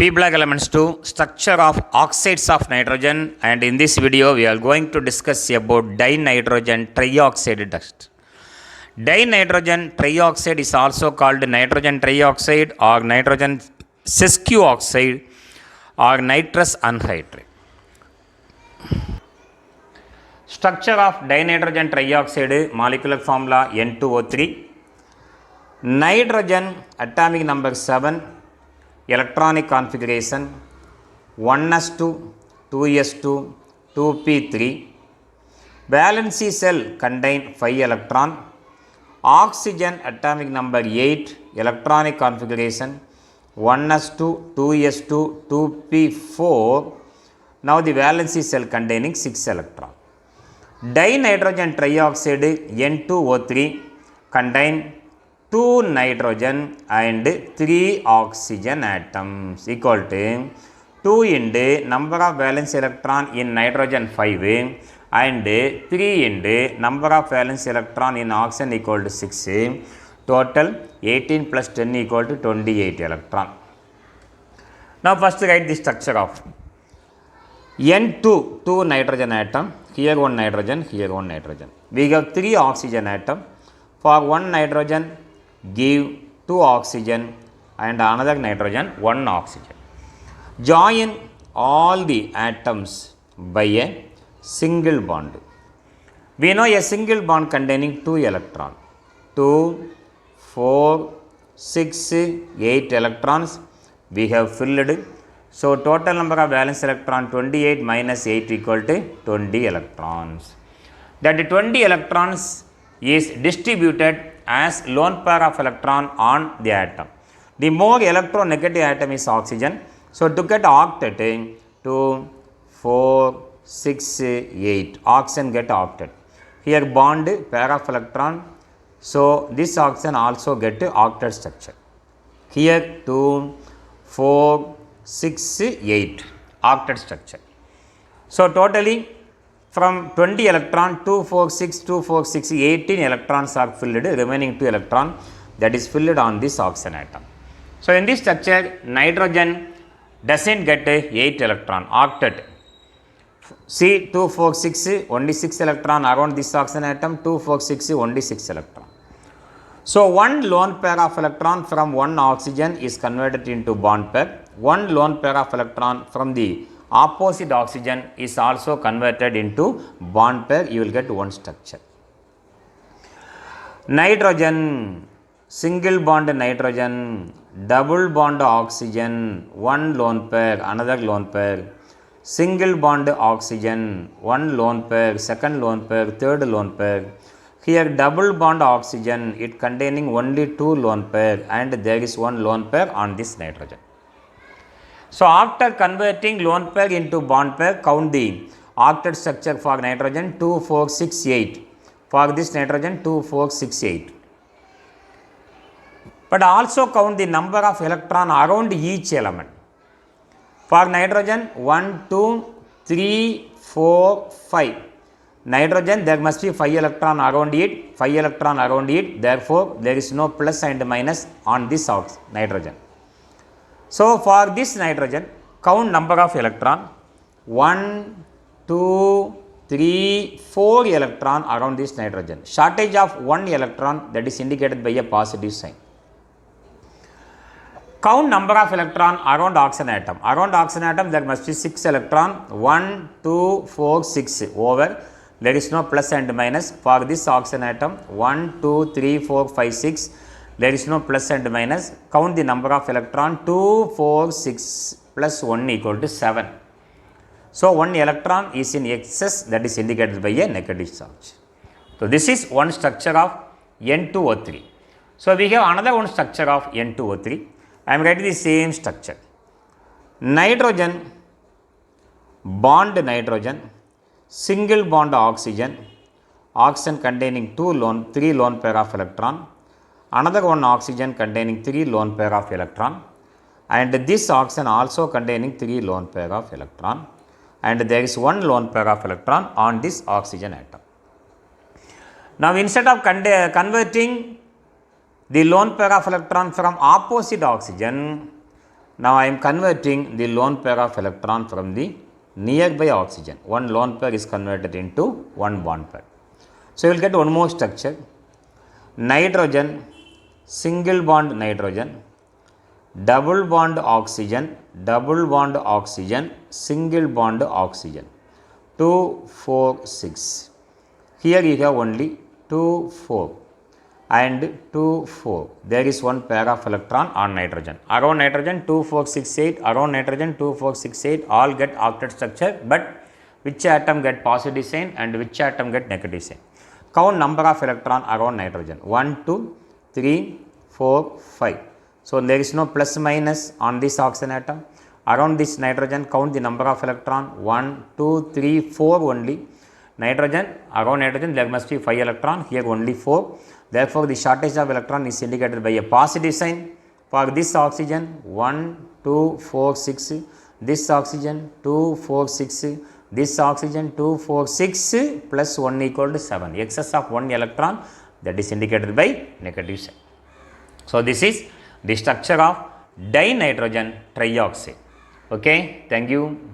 P block elements to structure of oxides of nitrogen, and in this video we are going to discuss about dinitrogen trioxide dust. Dinitrogen trioxide is also called nitrogen trioxide or nitrogen sesquioxide or nitrous anhydride. Structure of dinitrogen trioxide, molecular formula N2O3. Nitrogen atomic number 7, electronic configuration 1s2, 2s2, 2p3. Valency cell contain 5 electron. Oxygen atomic number 8, electronic configuration 1s2, 2s2, 2p4. Now the valency cell containing 6 electron. Dinitrogen trioxide N2O3 contain 2 nitrogen and 3 oxygen atoms equal to 2 into number of valence electron in nitrogen 5 and 3 into number of valence electron in oxygen equal to 6. Total 18 plus 10 equal to 28 electron. Now first write the structure of N2, 2 nitrogen atom, here 1 nitrogen, here 1 nitrogen. We have 3 oxygen atom. For 1 nitrogen, give 2 oxygen and another nitrogen 1 oxygen. Join all the atoms by a single bond. We know a single bond containing 2 electron. 2, 4, 6, 8 electrons we have filled. So total number of valence electron 28 minus 8 equal to 20 electrons. That 20 electrons is distributed as lone pair of electron on the atom. The more electronegative atom is oxygen. So to get octet, 2, 4, 6, 8, oxygen get octet. Here bond pair of electron. So this oxygen also get octet structure. Here 2, 4, 6, 8, octet structure. So totally from 20 electron, 2, 4, 6, 2, 4, 6, 18 electrons are filled, remaining 2 electron that is filled on this oxygen atom. So in this structure, nitrogen doesn't get 8 electron, octet. See 2, 4, 6, only 6 electron around this oxygen atom, 2, 4, 6, only 6 electron. So one lone pair of electron from one oxygen is converted into bond pair. One lone pair of electron from the opposite oxygen is also converted into bond pair. You will get one structure. Nitrogen, single bond nitrogen, double bond oxygen, one lone pair, another lone pair, single bond oxygen, one lone pair, second lone pair, third lone pair. Here double bond oxygen, it containing only 2 lone pair and there is one lone pair on this nitrogen. So after converting lone pair into bond pair, count the octet structure for nitrogen 2, 4, 6, 8. For this nitrogen 2, 4, 6, 8. But also count the number of electron around each element. For nitrogen 1, 2, 3, 4, 5. Nitrogen there must be 5 electron around it, 5 electron around it. Therefore there is no plus and minus on this nitrogen. So for this nitrogen, count number of electron 1, 2, 3, 4 electron around this nitrogen. Shortage of 1 electron, that is indicated by a positive sign. Count number of electron around oxygen atom. Around oxygen atom there must be 6 electron. 1, 2, 4, 6 over. There is no plus and minus. For this oxygen atom 1, 2, 3, 4, 5, 6. There is no plus and minus. Count the number of electron 2, 4, 6 plus 1 equal to 7. So 1 electron is in excess, that is indicated by a negative charge. So this is one structure of N2O3. So we have another one structure of N2O3. I am writing the same structure. Nitrogen, bond nitrogen, single bond oxygen, oxygen containing 3 lone pair of electron. Another one oxygen containing 3 lone pair of electron, and this oxygen also containing 3 lone pair of electron, and there is 1 lone pair of electron on this oxygen atom. Now instead of converting the lone pair of electron from opposite oxygen, Now I am converting the lone pair of electron from the nearby oxygen. One lone pair is converted into one bond pair. So you will get one more structure. Nitrogen, single bond nitrogen, double bond oxygen, single bond oxygen. 2, 4, 6. Here you have only 2, 4 and 2, 4. There is one pair of electron on nitrogen. Around nitrogen 2, 4, 6, 8. Around nitrogen 2, 4, 6, 8. All get octet structure, but which atom get positive sign and which atom get negative sign. Count number of electron around nitrogen. 1, 2, 3, 4, 5. So there is no plus minus on this oxygen atom. Around this nitrogen, count the number of electron. 1, 2, 3, 4 only. Nitrogen, around nitrogen there must be 5 electron, here only 4. Therefore, the shortage of electron is indicated by a positive sign. For this oxygen, 1, 2, 4, 6. This oxygen, 2, 4, 6. This oxygen, 2, 4, 6 plus 1 equal to 7. Excess of 1 electron, that is indicated by negative sign. So this is the structure of dinitrogen trioxide. Okay, thank you.